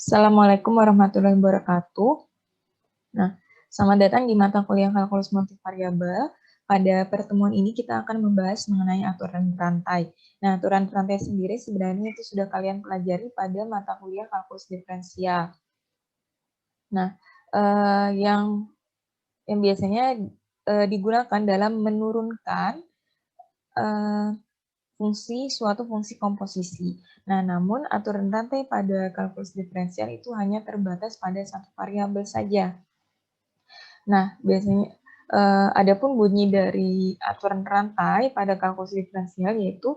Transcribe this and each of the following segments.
Assalamualaikum warahmatullahi wabarakatuh. Nah, selamat datang di mata kuliah kalkulus multivariabel. Pada pertemuan ini kita akan membahas mengenai aturan rantai. Nah, aturan rantai sendiri sebenarnya itu sudah kalian pelajari pada mata kuliah kalkulus diferensial. Nah, yang biasanya digunakan dalam menurunkan suatu fungsi komposisi. Nah, namun aturan rantai pada kalkulus diferensial itu hanya terbatas pada satu variabel saja. Nah, biasanya adapun bunyi dari aturan rantai pada kalkulus diferensial yaitu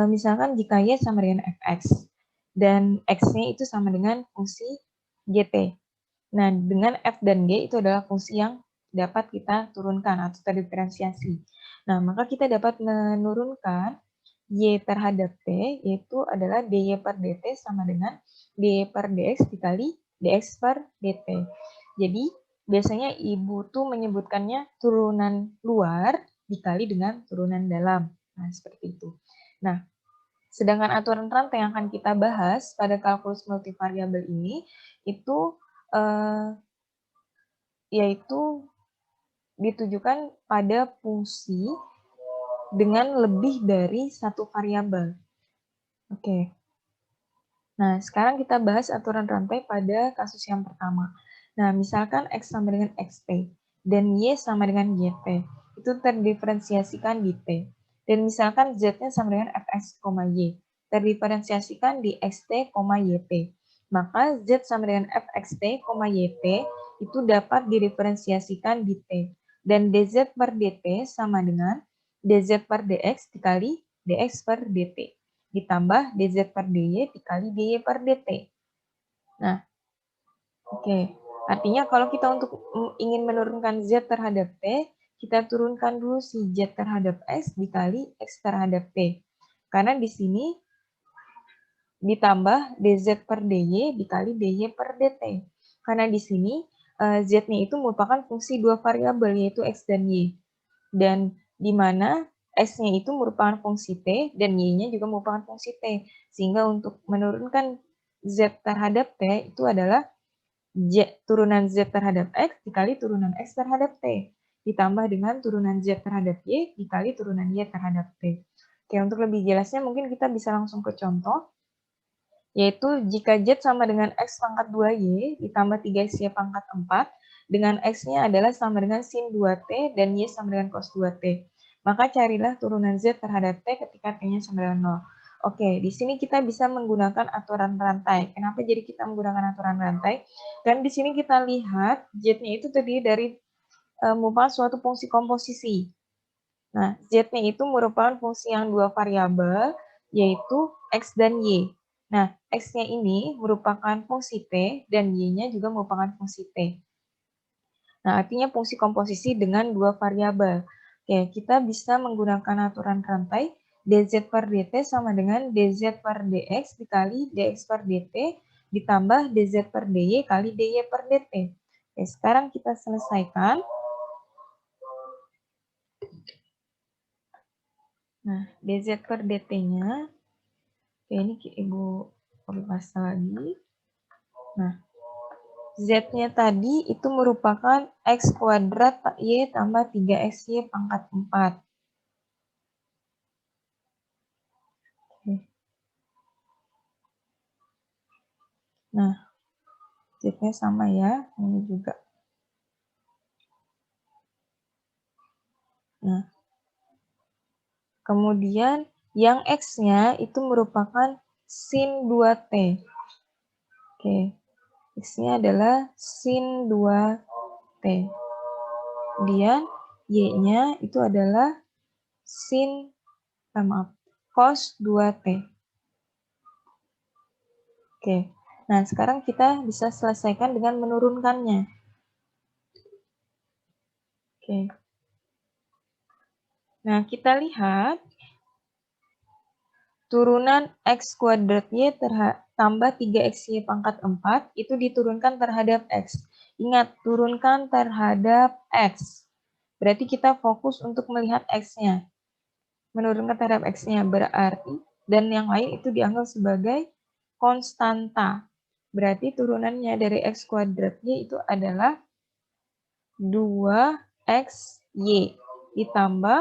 misalkan jika Y sama dengan fx dan x-nya itu sama dengan fungsi gt. Nah, dengan f dan g itu adalah fungsi yang dapat kita turunkan atau terdiferensiasi. Nah, maka kita dapat menurunkan y terhadap t, yaitu adalah dy per dt sama dengan dy per dx dikali dx per dt. Jadi, biasanya ibu tuh menyebutkannya turunan luar dikali dengan turunan dalam. Nah, seperti itu. Nah, sedangkan aturan rantai yang akan kita bahas pada kalkulus multivariabel ini, itu yaitu ditujukan pada fungsi dengan lebih dari satu variabel. Oke. Nah, sekarang kita bahas aturan rantai pada kasus yang pertama. Nah, misalkan X sama dengan XT dan Y sama dengan YT. Itu terdiferensiasikan di T. Dan misalkan Z-nya sama dengan Fx, Y. Terdiferensiasikan di XT, YT. Maka Z sama dengan Fxt, YT itu dapat didiferensiasikan di T. Dan dz per dt sama dengan dz per dx dikali dx per dt. Ditambah dz per dy dikali dy per dt. Nah, oke. Artinya kalau kita untuk ingin menurunkan z terhadap t, kita turunkan dulu si z terhadap x dikali x terhadap t. Karena di sini ditambah dz per dy dikali dy per dt. Karena di sini z-nya itu merupakan fungsi dua variabel yaitu x dan y. Dan di mana x-nya itu merupakan fungsi t dan y-nya juga merupakan fungsi t. Sehingga untuk menurunkan z terhadap t itu adalah turunan z terhadap x dikali turunan x terhadap t. Ditambah dengan turunan z terhadap y dikali turunan y terhadap t. Oke, untuk lebih jelasnya mungkin kita bisa langsung ke contoh. Yaitu jika z sama dengan x pangkat 2y ditambah 3xy pangkat 4, dengan x-nya adalah sama dengan sin 2t dan y sama dengan cos 2t. Maka carilah turunan z terhadap t ketika t-nya sama dengan 0. Oke, di sini kita bisa menggunakan aturan rantai. Kenapa jadi kita menggunakan aturan rantai? Karena di sini kita lihat z-nya itu terdiri dari merupakan suatu fungsi komposisi. Nah, z-nya itu merupakan fungsi yang dua variabel, yaitu x dan y. Nah, x-nya ini merupakan fungsi t dan y-nya juga merupakan fungsi t. Nah, artinya fungsi komposisi dengan dua variabel. Oke, kita bisa menggunakan aturan rantai dz per dt sama dengan dz per dx dikali dx per dt ditambah dz per dy kali dy per dt. Oke, sekarang kita selesaikan. Nah, dz per dt-nya, oke, ini Ibu copy paste lagi. Nah, z-nya tadi itu merupakan x kuadrat y tambah 3xy pangkat 4. Oke. Nah, z-nya sama ya, ini juga. Nah, kemudian yang x-nya itu merupakan sin 2t. Oke, x-nya adalah sin 2t. Kemudian y-nya itu adalah cos 2t. Oke, nah sekarang kita bisa selesaikan dengan menurunkannya. Oke. Nah, kita lihat turunan x kuadrat y tambah 3xy pangkat 4 itu diturunkan terhadap x. Ingat, turunkan terhadap x. Berarti kita fokus untuk melihat x-nya. Menurunkan terhadap x-nya berarti, dan yang lain itu dianggap sebagai konstanta. Berarti turunannya dari X kuadrat Y itu adalah 2XY ditambah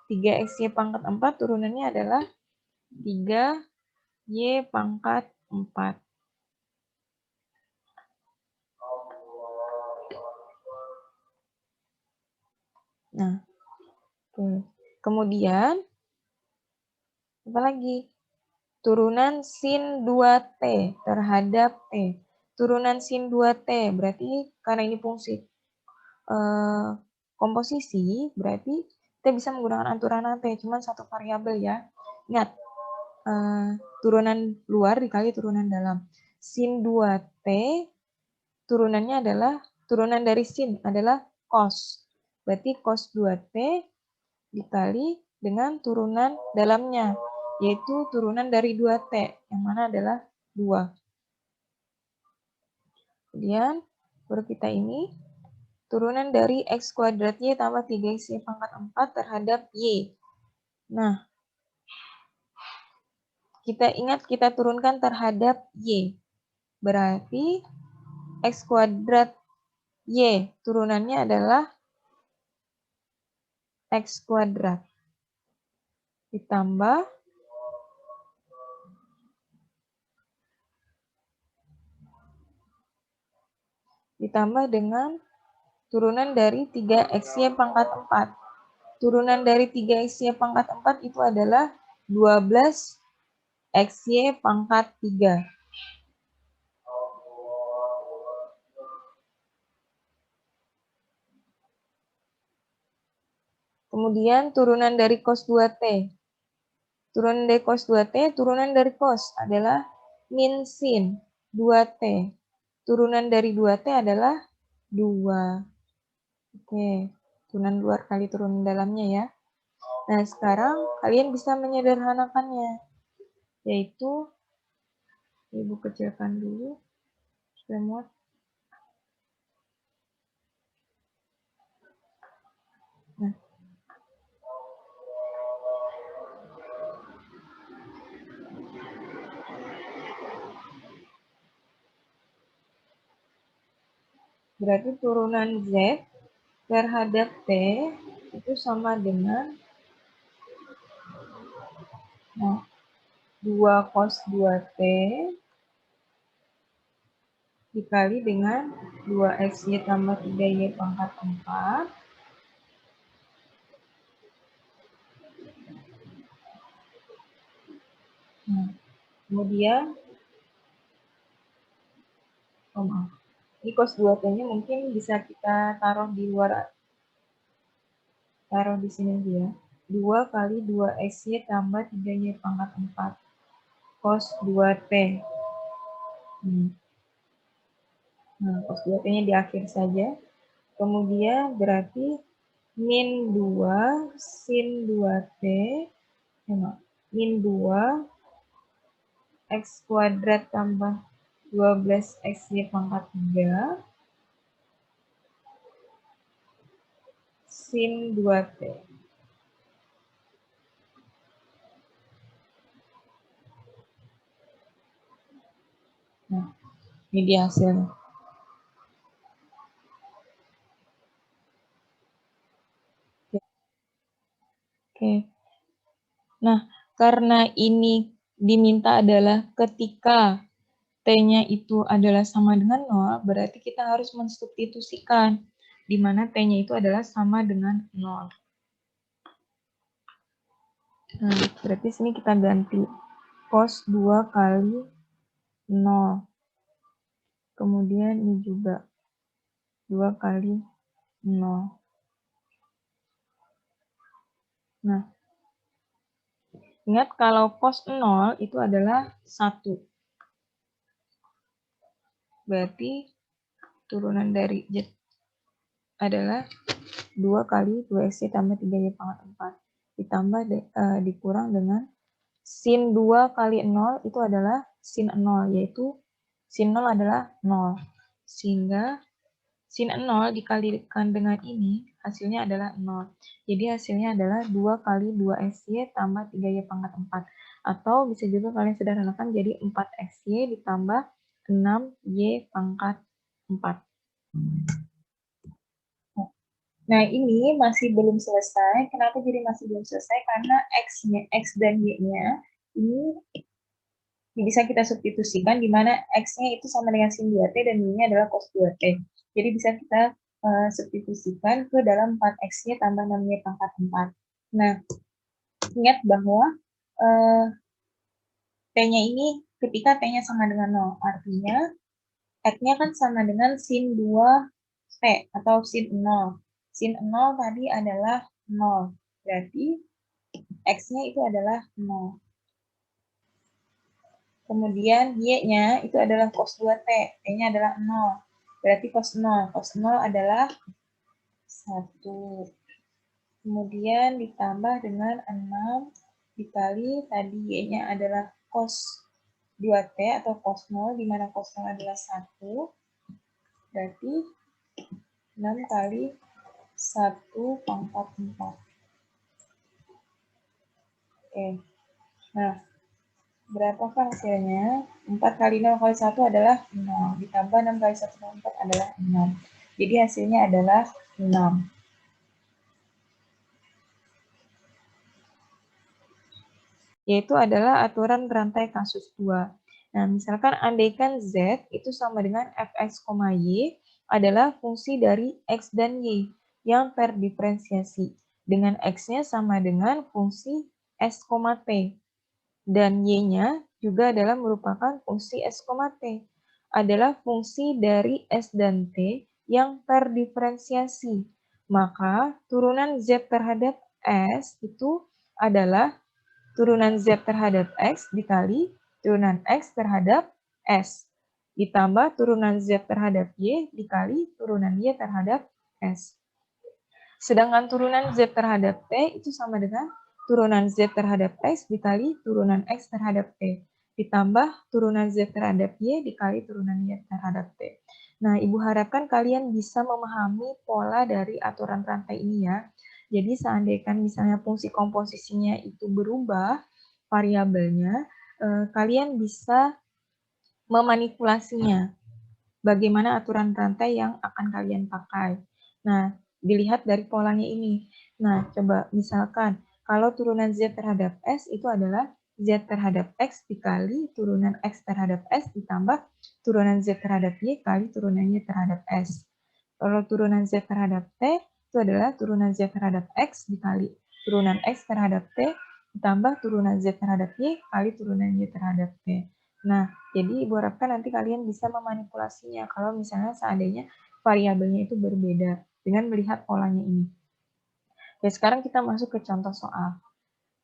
3XY pangkat 4 turunannya adalah 3Y pangkat 4. Nah, kemudian apa lagi? Turunan sin 2T terhadap T. Turunan sin 2T berarti karena ini fungsi komposisi, berarti kita bisa menggunakan aturan T, cuma satu variabel ya. Ingat, turunan luar dikali turunan dalam. Sin 2T turunannya adalah, turunan dari sin adalah cos. Berarti cos 2T dikali dengan turunan dalamnya, yaitu turunan dari 2T, yang mana adalah 2. Kemudian, baru kita ini, turunan dari X kuadrat Y tambah 3XY pangkat 4 terhadap Y. Nah, kita ingat kita turunkan terhadap Y. Berarti X kuadrat Y turunannya adalah X kuadrat ditambah dengan turunan dari 3XY pangkat 4. Turunan dari 3XY pangkat 4 itu adalah 12XY pangkat 3. Kemudian turunan dari cos 2T. Turunan dari cos 2T, turunan dari cos adalah min sin 2T. Turunan dari 2T adalah 2. Oke, turunan luar kali turunan dalamnya ya. Nah, sekarang kalian bisa menyederhanakannya, yaitu Ibu kecilkan dulu supaya muat. Nah, berarti turunan Z terhadap T itu sama dengan 2 cos 2T dikali dengan 2XY tambah 3Y pangkat 4. Nah, kemudian, ini cos 2T-nya mungkin bisa kita taruh di luar, taruh di sini aja ya. 2 kali 2XY tambah 3Y pangkat 4. Cos 2T. Nah, cos 2T-nya di akhir saja. Kemudian berarti min 2 sin 2T, min 2 X kuadrat tambah 12XY pangkat 3 sin 2T. Nah, ini dia hasilnya. Oke. Nah, karena ini diminta adalah ketika T-nya itu adalah sama dengan 0, berarti kita harus mensubstitusikan, di mana T-nya itu adalah sama dengan 0. Nah, berarti sini kita ganti cos 2 kali 0. Kemudian ini juga 2 kali 0. Nah, ingat kalau cos 0 itu adalah 1. Berarti turunan dari Z adalah 2 kali 2XY tambah 3Y pangkat 4. Ditambah dikurang dengan sin 2 kali 0 itu adalah sin 0, yaitu sin 0 adalah 0. Sehingga sin 0 dikalikan dengan ini, hasilnya adalah 0. Jadi hasilnya adalah 2 kali 2XY tambah 3Y pangkat 4. Atau bisa juga kalian sederhanakan jadi 4XY ditambah 6Y pangkat 4. Nah, ini masih belum selesai. Kenapa jadi masih belum selesai? Karena X dan Y-nya ini bisa kita substitusikan di mana X-nya itu sama dengan sin 2T dan Y-nya adalah cos 2T. Jadi bisa kita substitusikan ke dalam 4X-nya tambah 6Y pangkat 4. Nah, ingat bahwa T-nya ini ketika T-nya sama dengan 0. Artinya, X-nya kan sama dengan sin 2T atau sin 0. Sin 0 tadi adalah 0. Berarti X-nya itu adalah 0. Kemudian Y-nya itu adalah cos 2T. T-nya adalah 0. Berarti cos 0. Cos 0 adalah 1. Kemudian ditambah dengan 6 dikali tadi Y-nya adalah cos 2T atau cos 0, di mana cos 0 adalah 1. Berarti 6 kali 1 pangkat 4. Oke. Nah, berapakah hasilnya? 4 kali 0 kali 1 adalah 0. Ditambah 6 kali 1 kali 4 adalah 6. Jadi hasilnya adalah 6. Yaitu adalah aturan rantai kasus 2. Nah, misalkan andaikan Z itu sama dengan Fx, Y adalah fungsi dari X dan Y yang terdiferensiasi dengan X-nya sama dengan fungsi S, T. Dan Y-nya juga adalah merupakan fungsi S, T. Adalah fungsi dari S dan T yang terdiferensiasi. Maka turunan Z terhadap S itu adalah turunan Z terhadap X dikali turunan X terhadap S. Ditambah turunan Z terhadap Y dikali turunan Y terhadap S. Sedangkan turunan Z terhadap T itu sama dengan turunan Z terhadap X dikali turunan X terhadap T. Ditambah turunan Z terhadap Y dikali turunan Y terhadap T. Nah, Ibu harapkan kalian bisa memahami pola dari aturan rantai ini ya. Jadi seandainya misalnya fungsi komposisinya itu berubah, variabelnya, kalian bisa memanipulasinya. Bagaimana aturan rantai yang akan kalian pakai. Nah, dilihat dari polanya ini. Nah, coba misalkan kalau turunan Z terhadap S itu adalah Z terhadap X dikali turunan X terhadap S ditambah turunan Z terhadap Y kali turunan Y terhadap S. Kalau turunan Z terhadap T itu adalah turunan Z terhadap X dikali turunan X terhadap T ditambah turunan Z terhadap Y kali turunan Y terhadap T. Nah, jadi Ibu harapkan nanti kalian bisa memanipulasinya kalau misalnya seandainya variabelnya itu berbeda dengan melihat polanya ini. Oke, sekarang kita masuk ke contoh soal.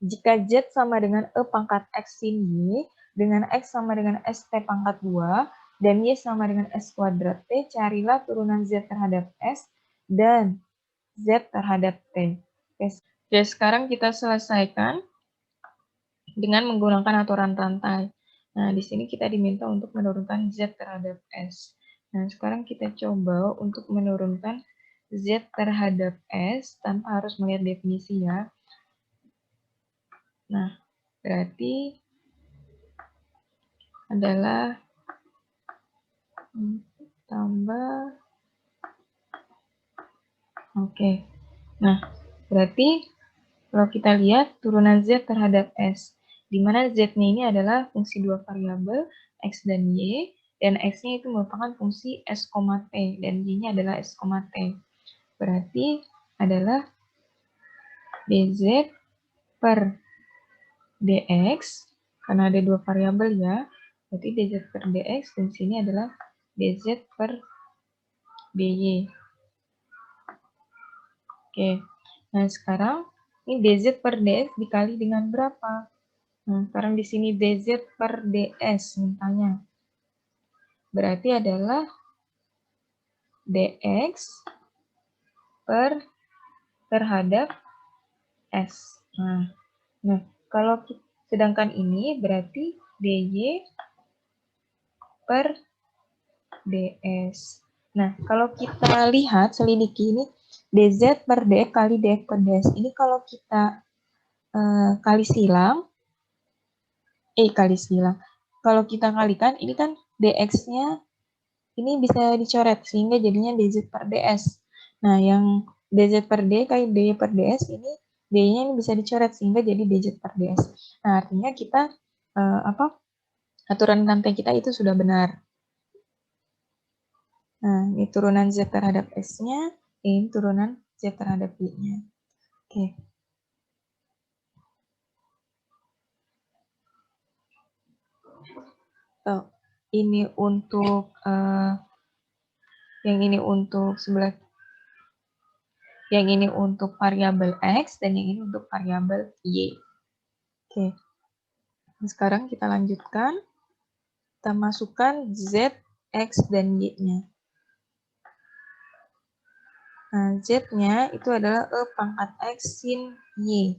Jika Z sama dengan E pangkat X sin Y, dengan X sama dengan ST pangkat 2, dan Y sama dengan S kuadrat T, carilah turunan Z terhadap S dan Z terhadap T. Oke, sekarang kita selesaikan dengan menggunakan aturan rantai. Nah, di sini kita diminta untuk menurunkan Z terhadap S. Nah, sekarang kita coba untuk menurunkan Z terhadap S tanpa harus melihat definisi ya. Nah, berarti adalah tambah. Oke. Nah, berarti kalau kita lihat turunan Z terhadap S, di mana Z-nya ini adalah fungsi dua variabel X dan Y, dan X-nya itu merupakan fungsi S, T, dan Y-nya adalah S, T. Berarti adalah dz per dx, karena ada dua variabel ya, berarti dz per dx, dan sini adalah dz per dy. Oke, nah sekarang ini dz per dx dikali dengan berapa? Nah, sekarang di sini dz per ds mintanya. Berarti adalah dx per terhadap s. Nah, kalau sedangkan ini berarti dy per ds. Nah, kalau kita lihat, selidiki ini, dz per dx kali dx per ds. Ini kalau kita kali silang, kalau kita kalikan, ini kan dx-nya ini bisa dicoret sehingga jadinya dz per ds. Nah, yang dz per d kali dy per ds ini d-nya ini bisa dicoret sehingga jadi dz per ds. Nah, artinya kita aturan rantai kita itu sudah benar. Nah, ini turunan z terhadap s-nya, ini turunan z terhadap y-nya. Oke. Oh, ini untuk yang ini untuk sebelah, yang ini untuk variabel x dan yang ini untuk variabel y. Oke. Nah, sekarang kita lanjutkan. Kita masukkan z, x, dan y-nya. Nah, z-nya itu adalah e pangkat x sin y.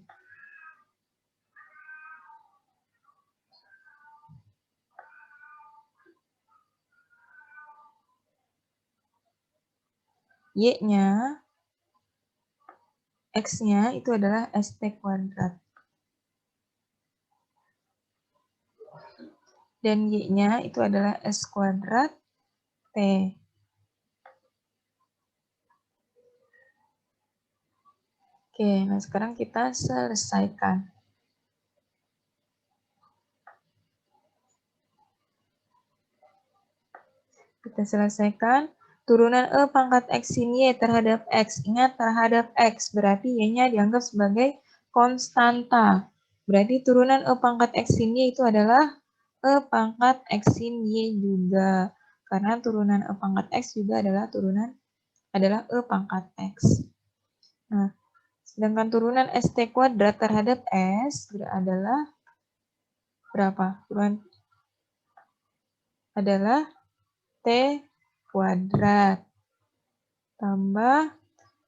Y-nya, x-nya itu adalah st kuadrat. Dan y-nya itu adalah s kuadrat t. Oke, nah sekarang kita selesaikan. Kita selesaikan. Turunan e pangkat x sin y terhadap x. Ingat, terhadap x. Berarti y-nya dianggap sebagai konstanta. Berarti turunan e pangkat x sin y itu adalah e pangkat x sin y juga. Karena turunan e pangkat x juga adalah e pangkat x. Nah, sedangkan turunan st kuadrat terhadap s adalah berapa? Turunan adalah t kuadrat tambah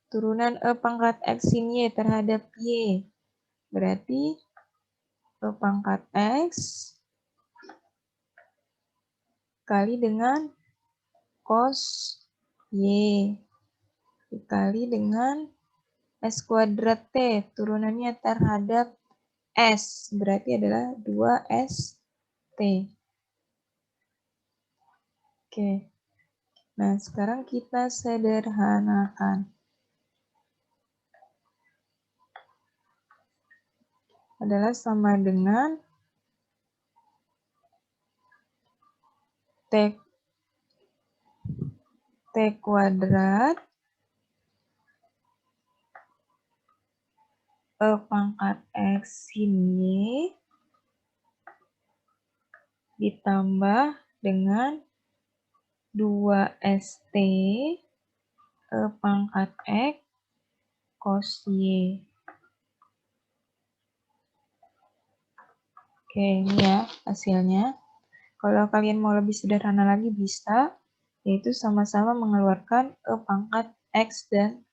turunan e pangkat x sin y terhadap y. Berarti e pangkat x kali dengan cos y dikali dengan s kuadrat t, turunannya terhadap s, berarti adalah 2st. Oke. Nah, sekarang kita sederhanakan. Adalah sama dengan t kuadrat e pangkat x sin y ditambah dengan 2st e pangkat x cos y. Oke, ini ya hasilnya. Kalau kalian mau lebih sederhana lagi bisa, yaitu sama-sama mengeluarkan e pangkat x dan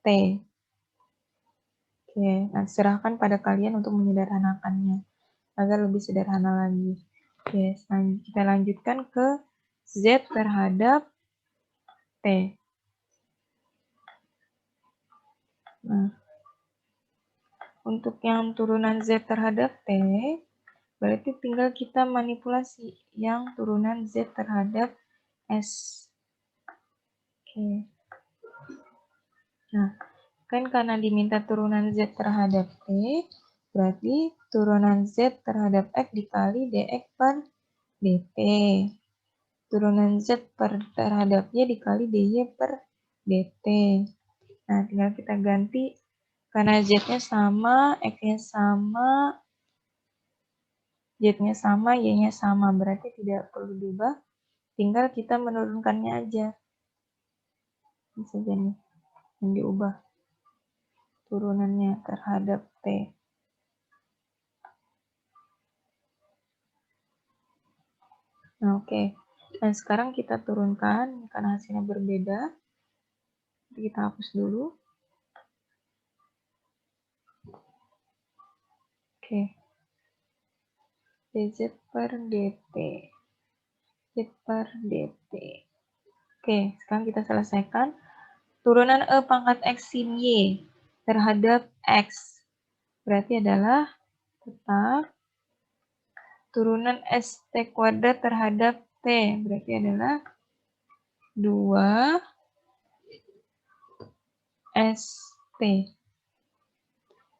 t. Oke, nah serahkan pada kalian untuk menyederhanakannya agar lebih sederhana lagi. Oke, kita lanjutkan ke z terhadap t. Nah, untuk yang turunan z terhadap t, berarti tinggal kita manipulasi yang turunan z terhadap s. Oke. Nah, kan karena diminta turunan z terhadap t, berarti turunan z terhadap x dikali dx per dt. Turunan z terhadap y dikali dy per dt. Nah, tinggal kita ganti karena z-nya sama, x-nya sama, z-nya sama, y-nya sama. Berarti tidak perlu diubah, tinggal kita menurunkannya aja. Ini saja nih yang diubah turunannya terhadap t. Nah, oke. Dan sekarang kita turunkan karena hasilnya berbeda. Kita hapus dulu. Oke. dz per dt. Z per dt. Oke, sekarang kita selesaikan. Turunan e pangkat x sin y terhadap x. Berarti adalah tetap turunan st kuadrat terhadap T, berarti adalah 2 ST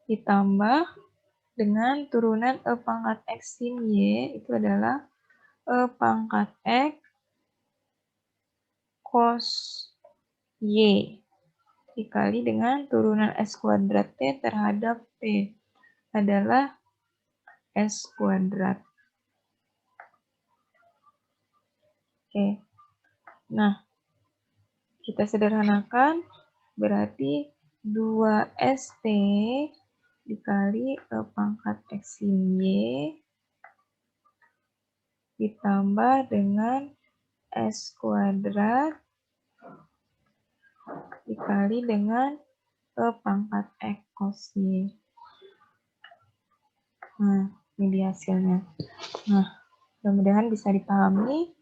ditambah dengan turunan E pangkat X sin Y, itu adalah E pangkat X cos Y dikali dengan turunan S kuadrat T terhadap T adalah S kuadrat. Oke, nah kita sederhanakan, berarti 2ST dikali E pangkat X sin Y ditambah dengan S kuadrat dikali dengan E pangkat X cos Y. Nah, ini dia hasilnya. Nah, mudah-mudahan bisa dipahami.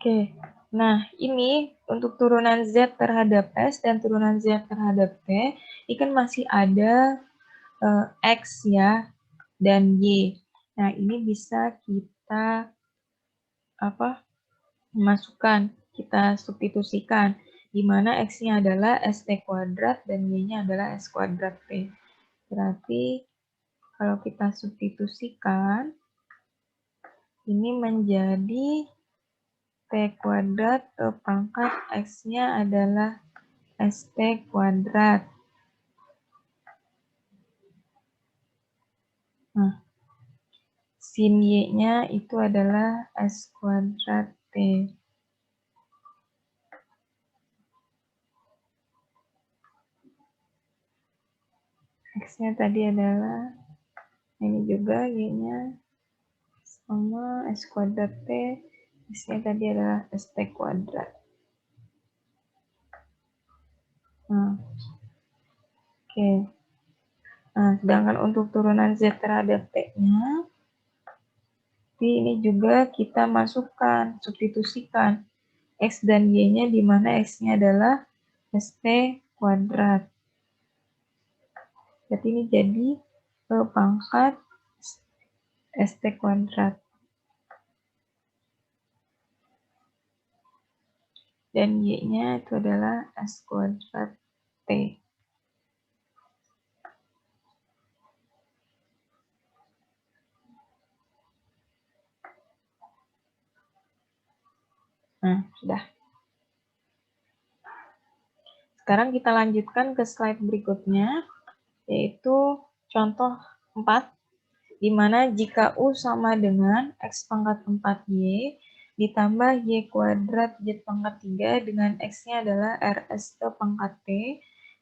Oke, nah ini untuk turunan Z terhadap S dan turunan Z terhadap T, ini kan masih ada X ya, dan Y. Nah, ini bisa kita masukkan, kita substitusikan, di mana X-nya adalah ST kuadrat dan Y-nya adalah S kuadrat T. Berarti kalau kita substitusikan, ini menjadi T kuadrat ke pangkat X-nya adalah ST kuadrat. Nah, sin Y-nya itu adalah S kuadrat T. X-nya tadi adalah, ini juga Y-nya sama S kuadrat T. X-nya tadi adalah ST kuadrat. Nah, oke. Nah, sedangkan untuk turunan Z terhadap T-nya, ini juga kita masukkan, substitusikan X dan Y-nya, di mana X-nya adalah ST kuadrat. Jadi ini jadi pangkat ST kuadrat. Dan Y-nya itu adalah S kuadrat T. Nah, sudah. Sekarang kita lanjutkan ke slide berikutnya, yaitu contoh 4, di mana jika U sama dengan X pangkat 4Y ditambah Y kuadrat Z pangkat 3 dengan X-nya adalah RS E pangkat T,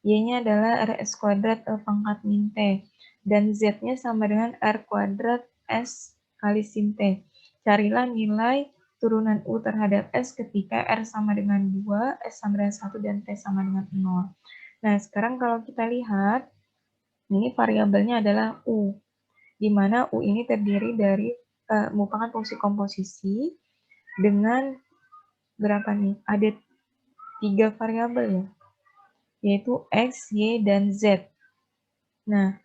Y-nya adalah RS kuadrat E pangkat min T, dan Z-nya sama dengan R kuadrat S kali sin T. Carilah nilai turunan U terhadap S ketika R sama dengan 2, S sama dengan 1, dan T sama dengan 0. Nah, sekarang kalau kita lihat, ini variabelnya adalah U, di mana U ini terdiri dari merupakan fungsi komposisi dengan berapa nih? Ada 3 variabel ya, yaitu X, Y, dan Z. Nah,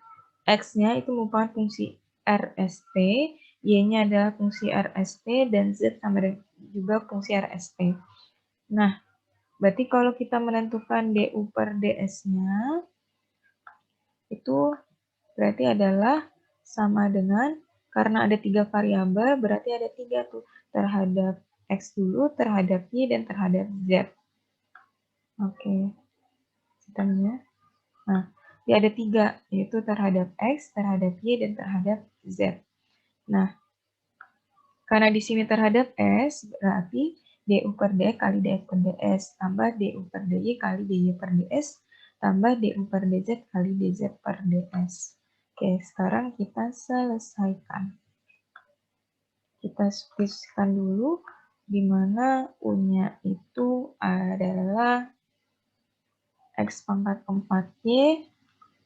X-nya itu merupakan fungsi RST, Y-nya adalah fungsi RST, dan Z sama dengan juga fungsi RST. Nah, berarti kalau kita menentukan DU per DS-nya, itu berarti adalah sama dengan, karena ada 3 variabel, berarti ada 3 tuh, terhadap X dulu, terhadap Y, dan terhadap Z. Oke, sistemnya. Nah, dia ada 3, yaitu terhadap X, terhadap Y, dan terhadap Z. Nah, karena di sini terhadap S, berarti DU per D kali DX per DS, tambah DU per DY kali DY per DS, tambah DU per DZ kali DZ per DS. Oke, sekarang kita selesaikan. Kita substitusikan dulu, di mana U-nya itu adalah X pangkat 4Y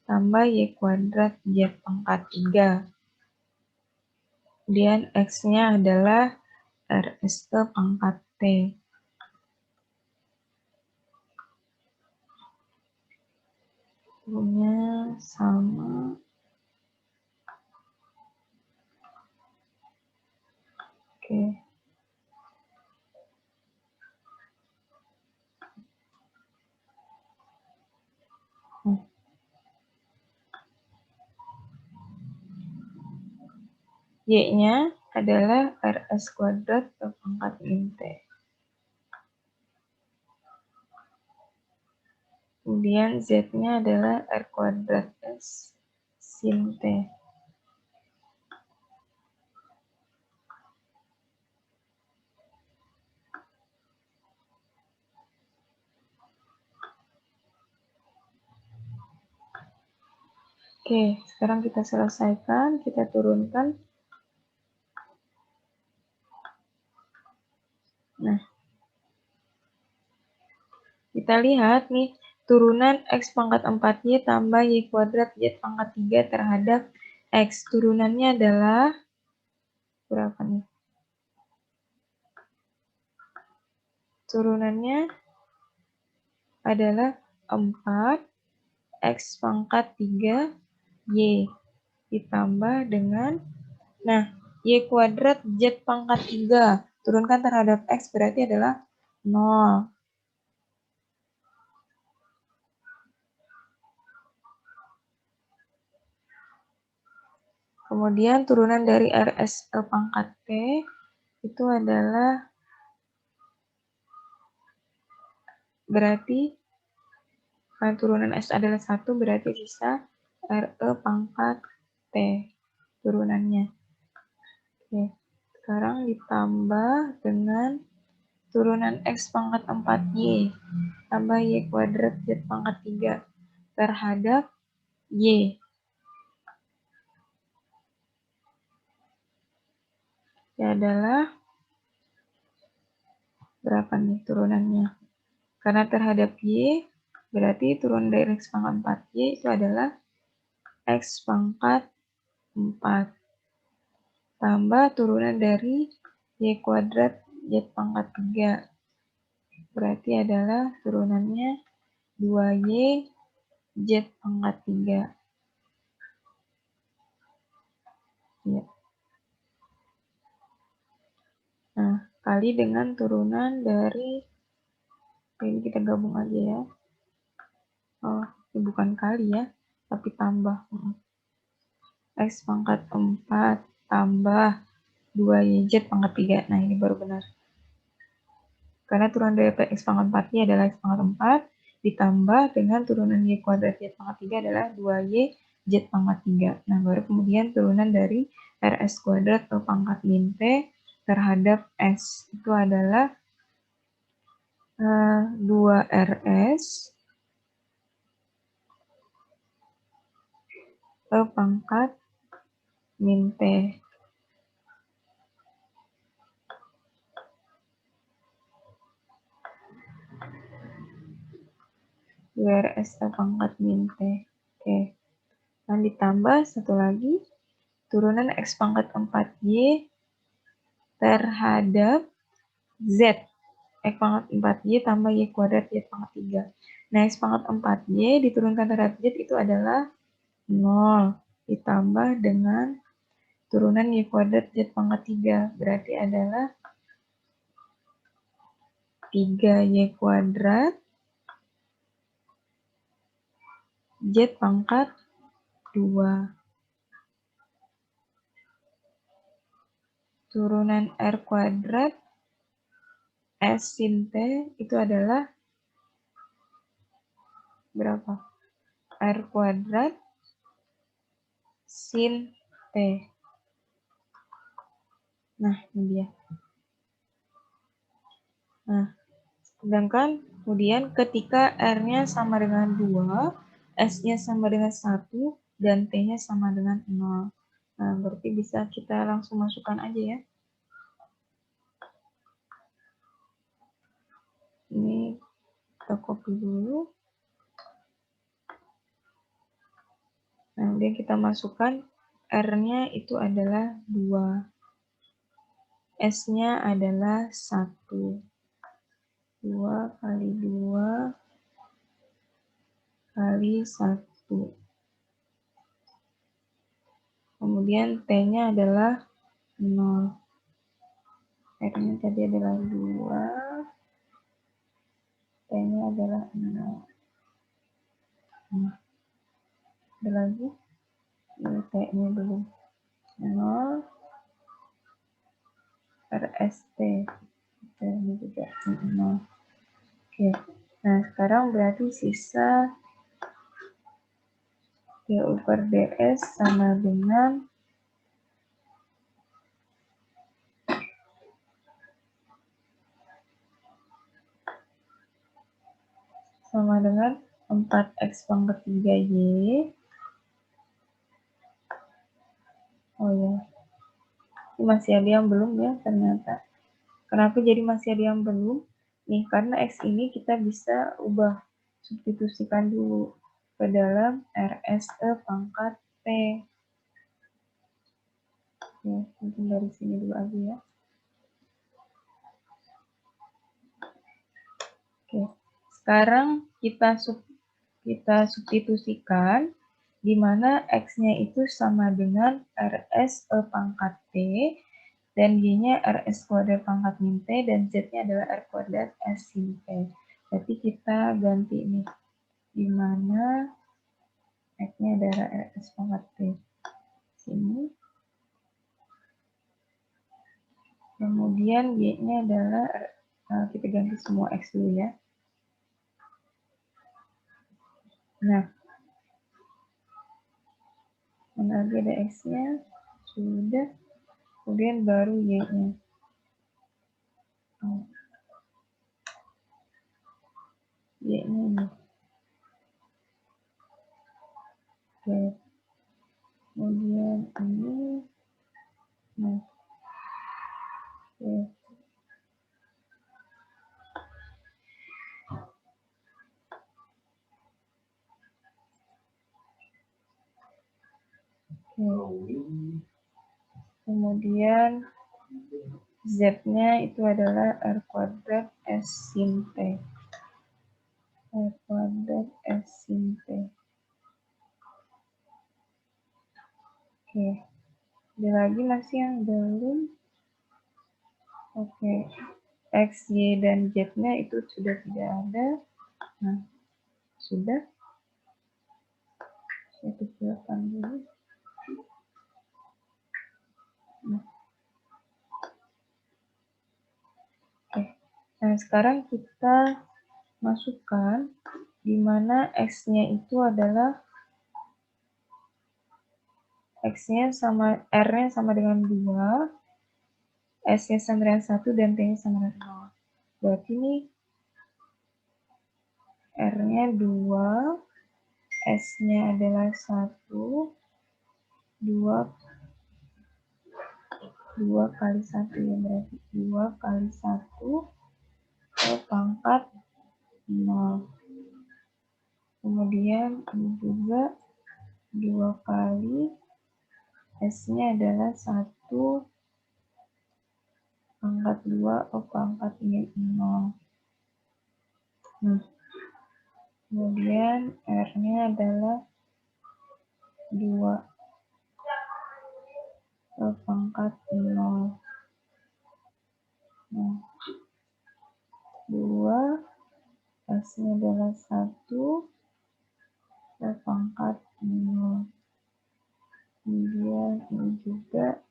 tambah Y kuadrat Z pangkat 3. Kemudian X-nya adalah RS pangkat T. U-nya sama Oke. Y-nya adalah RS kuadrat per pangkat min T. Kemudian Z-nya adalah R kuadrat S sin T. Oke, sekarang kita selesaikan, kita turunkan. Nah, kita lihat nih, turunan X pangkat 4Y tambah Y kuadrat Z pangkat 3 terhadap X. Turunannya adalah berapa nih? Turunannya adalah 4 X pangkat 3 Y ditambah dengan, nah, Y kuadrat Z pangkat 3. Turunkan terhadap X berarti adalah 0. Kemudian turunan dari RS ke pangkat T itu adalah berarti turunan S adalah 1 berarti sisa RE pangkat T turunannya. Oke, sekarang ditambah dengan turunan X pangkat 4Y tambah Y kuadrat Z pangkat 3 terhadap Y. Ya adalah berapa nih turunannya? Karena terhadap Y, berarti turun dari X pangkat 4Y itu adalah X pangkat 4. Tambah turunan dari Y kuadrat Z pangkat 3. Berarti adalah turunannya 2Y Z pangkat 3. Ya. Nah, kali dengan turunan dari, ini kita gabung aja ya. Oh, ini bukan kali ya, tapi tambah. X pangkat 4 tambah 2YZ pangkat 3. Nah, ini baru benar. Karena turunan dari X pangkat 4Y adalah X pangkat 4, ditambah dengan turunan Y kuadrat Z pangkat 3 adalah 2Y Z pangkat 3. Nah, baru kemudian turunan dari RS kuadrat ke pangkat min T terhadap S. Itu adalah 2RS ke pangkat min T. 2RS ke pangkat min T. Oke. Dan ditambah satu lagi, turunan X pangkat 4Y terhadap Z. X pangkat 4Y tambah Y kuadrat Z pangkat 3. Nah, X pangkat 4Y diturunkan terhadap Z itu adalah 0. Ditambah dengan turunan Y kuadrat Z pangkat 3. Berarti adalah 3Y kuadrat Z pangkat 2. Turunan R kuadrat S sin T itu adalah berapa? R kuadrat sin T. Nah, ini dia. Nah, sedangkan kemudian ketika R-nya sama dengan 2, S-nya sama dengan 1, dan T-nya sama dengan 0. Nah, berarti bisa kita langsung masukkan aja ya. Ini kita copy dulu. Nah, kemudian kita masukkan R-nya itu adalah 2. S-nya adalah 1. 2 kali 2 kali 1. Kemudian T-nya adalah 0. R-nya tadi adalah 2, T-nya adalah 0. Ada lagi, T-nya dulu 0, RST, ini juga 0. Oke, nah sekarang berarti sisa D/DS sama dengan sama dengan 4x pangkat 3y. Oh ya, ini masih ada yang belum ya ternyata. Kenapa jadi masih ada yang belum? Nih, karena x ini kita bisa ubah, substitusikan dulu ke dalam RSE pangkat P. Oke, mungkin dari sini dulu aja ya. Oke, sekarang kita substitusikan di mana X-nya itu sama dengan RSE pangkat P, dan Y-nya RS kuadrat pangkat min P, dan Z-nya adalah R kuadrat S sin P. Berarti kita ganti nih, di mana X-nya adalah RS pangkat P. Sini. Kemudian Y-nya adalah, kita ganti semua X dulu ya. Nah, mana lagi ada X-nya? Sudah. Kemudian baru Y-nya. Y-nya ini. Oke. Kemudian ini. Nah. Oke. Kemudian Z-nya itu adalah R kuadrat S sin P. R kuadrat S sin P. Oke. Ada lagi masih yang belum? Oke. X, Y, dan Z-nya itu sudah tidak ada. Nah, sudah. Saya kecilkan dulu. Nah. Oke. Nah, sekarang kita masukkan di mana X-nya itu adalah X-nya sama, R-nya sama dengan 2, S-nya sama dengan 1, dan T-nya sama dengan 0. Berarti ini R-nya 2, S-nya adalah 1, 2 kali 1 ya, berarti 2 kali 1 ke pangkat 0. Kemudian ini juga 2 kali S-nya adalah 1 pangkat 2 ke pangkat min 0. Nah, kemudian R-nya adalah 2 ke pangkat 0. Nah, 2, S-nya adalah 1 ke pangkat 0. Kemudian ini juga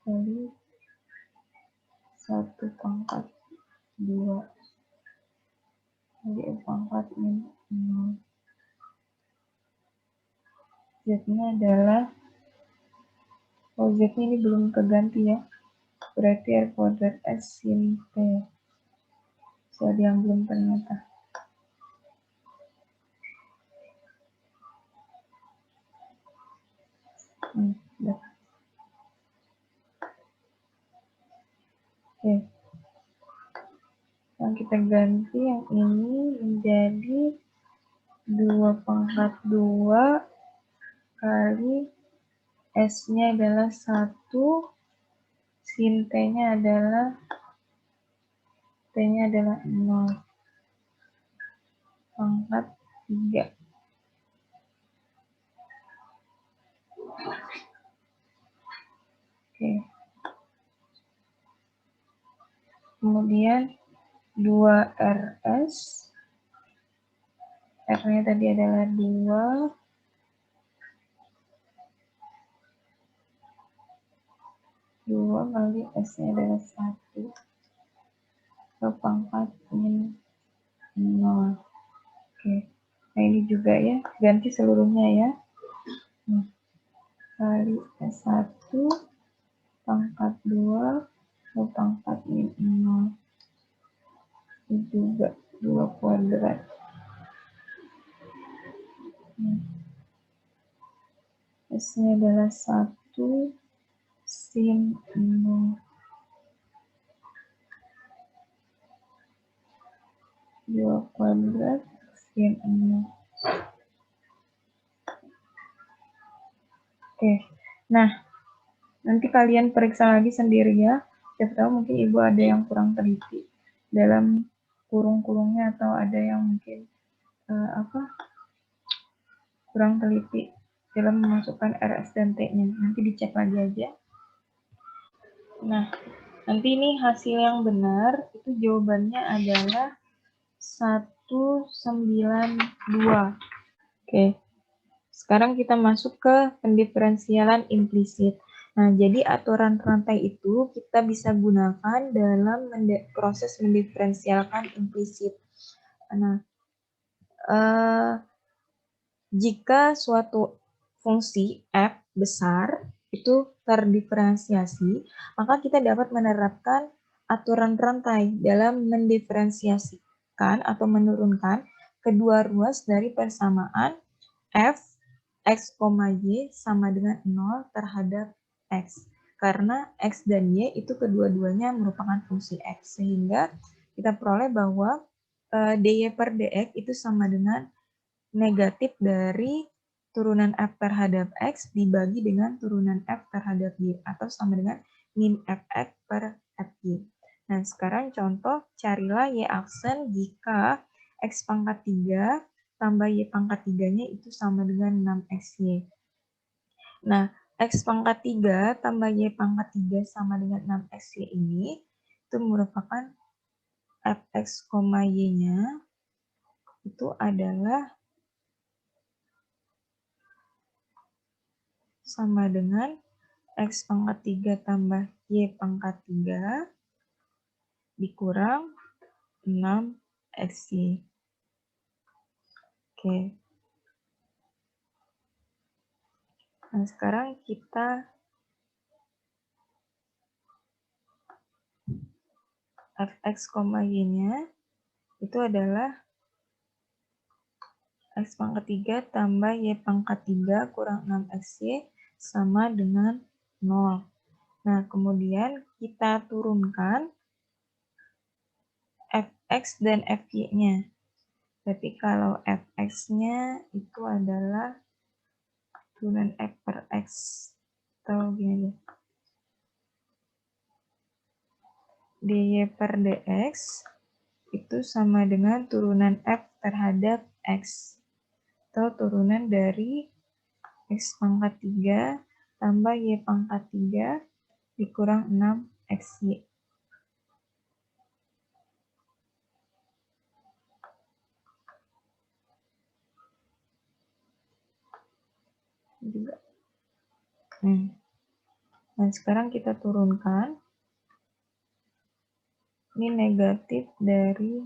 kali 1 pangkat 2 kali pangkat min 0. Z-nya adalah, Z-nya ini belum keganti ya, berarti R kuadrat S sin P. So, ada yang belum ternyata. Udah. Oke. Yang kita ganti yang ini menjadi 2 pangkat 2 kali S-nya adalah 1, sin T-nya adalah 0 pangkat 3. Oke. Kemudian 2RS. R-nya tadi adalah 2. 2 kali S-nya adalah 1. Ke pangkat min 0. Oke. Nah, ini juga ya. Ganti seluruhnya ya. Kali S1 pangkat 2 ke pangkat min 0. Ini juga 2 kuadrat. S-nya adalah 1 sin 0. 2 kuadrat sin 0. Oke. Nah, nanti kalian periksa lagi sendiri ya. Siapa tahu mungkin ibu ada yang kurang teliti dalam kurung-kurungnya, atau ada yang mungkin kurang teliti dalam memasukkan RS dan T-nya. Nanti dicek lagi aja. Nah, nanti ini hasil yang benar, itu jawabannya adalah 192. Oke. Sekarang kita masuk ke pendiferensialan implisit. Nah, jadi aturan rantai itu kita bisa gunakan dalam proses mendiferensialkan implisit. Nah, jika suatu fungsi f besar itu terdiferensiasi, maka kita dapat menerapkan aturan rantai dalam mendiferensiasikan atau menurunkan kedua ruas dari persamaan f x, y sama dengan 0 terhadap x. Karena x dan y itu kedua-duanya merupakan fungsi x. Sehingga kita peroleh bahwa dy per dx itu sama dengan negatif dari turunan f terhadap x dibagi dengan turunan f terhadap y. Atau sama dengan min fx per fy. Nah, sekarang contoh, carilah y aksen jika x pangkat 3 tambah y pangkat 3-nya itu sama dengan 6xy. Nah, x pangkat 3 tambah y pangkat 3 sama dengan 6xy ini itu merupakan fx, y-nya itu adalah sama dengan x pangkat 3 tambah y pangkat 3 dikurang 6xy. Oke. Nah, sekarang kita fx, y-nya itu adalah x pangkat 3 tambah y pangkat 3 kurang 6xy sama dengan 0. Nah, kemudian kita turunkan fx dan fy-nya. Tapi kalau fx-nya itu adalah turunan f per x. Atau gini aja. dy per dx itu sama dengan turunan f terhadap x. Atau turunan dari x pangkat 3 tambah y pangkat 3 dikurang 6xy. Juga. Nah, sekarang kita turunkan. Ini negatif dari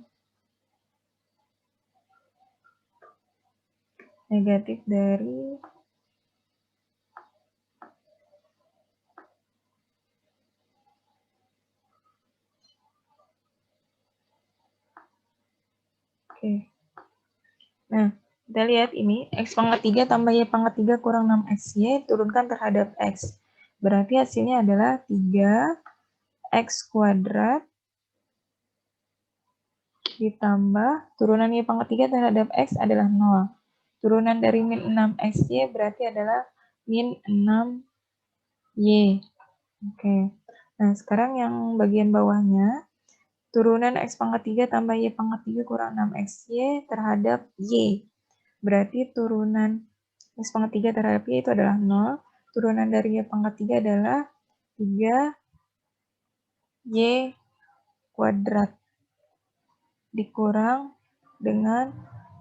oke. Nah, kita lihat ini x pangkat 3 tambah y pangkat 3 kurang 6xy turunkan terhadap x. Berarti hasilnya adalah 3x kuadrat ditambah turunan y pangkat 3 terhadap x adalah 0. Turunan dari min 6xy berarti adalah min 6y. Oke. Nah, sekarang yang bagian bawahnya, turunan x pangkat 3 tambah y pangkat 3 kurang 6xy terhadap y. Berarti turunan x pangkat 3 terhadap y itu adalah 0. Turunan dari y pangkat 3 adalah 3y kuadrat dikurang dengan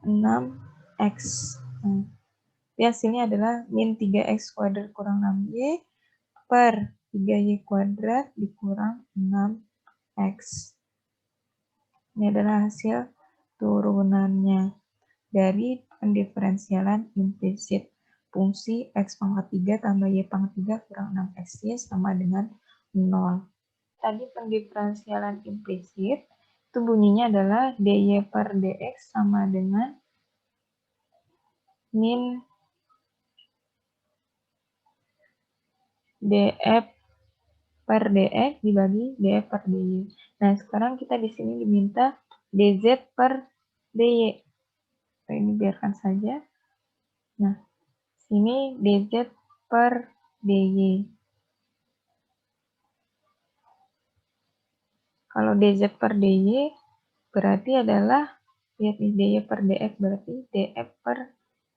6x. Nah, hasilnya adalah min 3x kuadrat kurang 6y per 3y kuadrat dikurang 6x. Ini adalah hasil turunannya dari pendiferensialan implisit. Fungsi x pangkat 3 tambah y pangkat 3 kurang 6xy sama dengan 0. Tadi pendiferensialan implisit itu bunyinya adalah dy per dx sama dengan min df per dx dibagi df per dy. Nah, sekarang kita di sini diminta dz per dy. Nah, ini biarkan saja. Nah, sini dz per dy. Kalau dz per dy berarti adalah, lihat nih, dy per dx berarti df per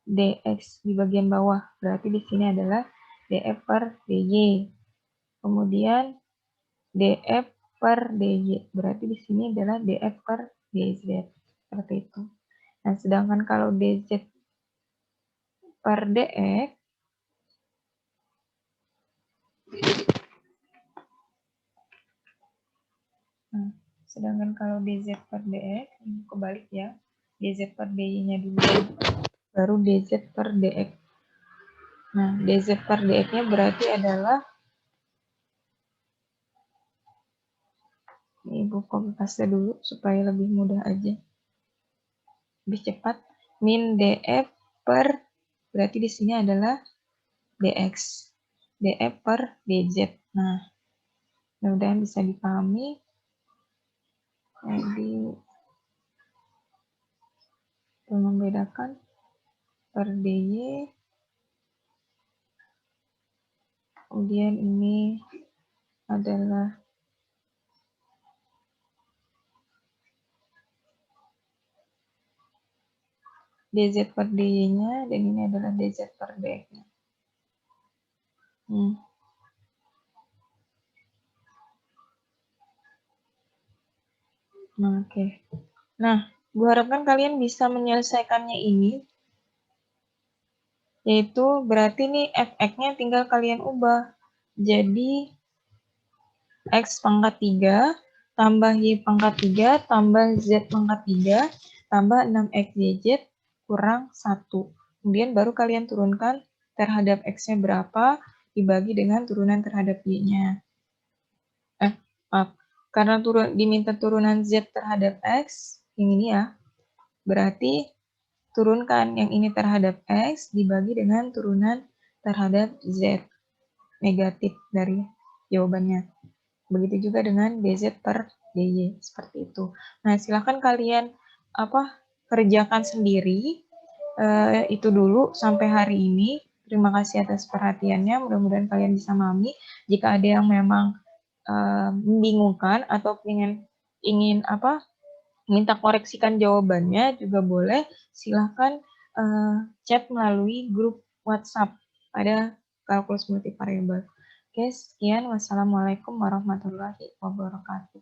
dx di bagian bawah. Berarti di sini adalah df per dy. Kemudian df per dy. Berarti di sini adalah df per dz. Seperti itu. Nah, sedangkan kalau dz per dx, sedangkan kalau dz per dx, ini kebalik ya. Dz per dy-nya dulu, baru dz per dx. Nah, dz per dx-nya berarti adalah, ini Ibu copy paste dulu supaya lebih mudah aja. Lebih cepat. Min df per, berarti di sini adalah dx. df per dz. Nah, mudah-mudahan bisa dipahami. Jadi, membedakan per dy. Kemudian ini adalah dz per dy-nya, dan ini adalah dz per dx-nya. Nah, oke. Nah, gue harapkan kalian bisa menyelesaikannya ini. Yaitu berarti nih fx-nya tinggal kalian ubah. Jadi, x pangkat 3 tambah y pangkat 3 tambah z pangkat 3 tambah 6xyz kurang 1. Kemudian baru kalian turunkan terhadap x-nya berapa dibagi dengan turunan terhadap y-nya. Maaf. Karena diminta turunan z terhadap x, yang ini ya, berarti turunkan yang ini terhadap x dibagi dengan turunan terhadap z. Negatif dari jawabannya. Begitu juga dengan dz per dy, seperti itu. Nah, silakan kalian kerjakan sendiri. Itu dulu sampai hari ini. Terima kasih atas perhatiannya. Mudah-mudahan kalian bisa memahami. Jika ada yang memang membingungkan atau ingin minta koreksikan jawabannya juga boleh. Silakan chat melalui grup WhatsApp pada kalkulus multivariabel. Oke, sekian. Wassalamualaikum warahmatullahi wabarakatuh.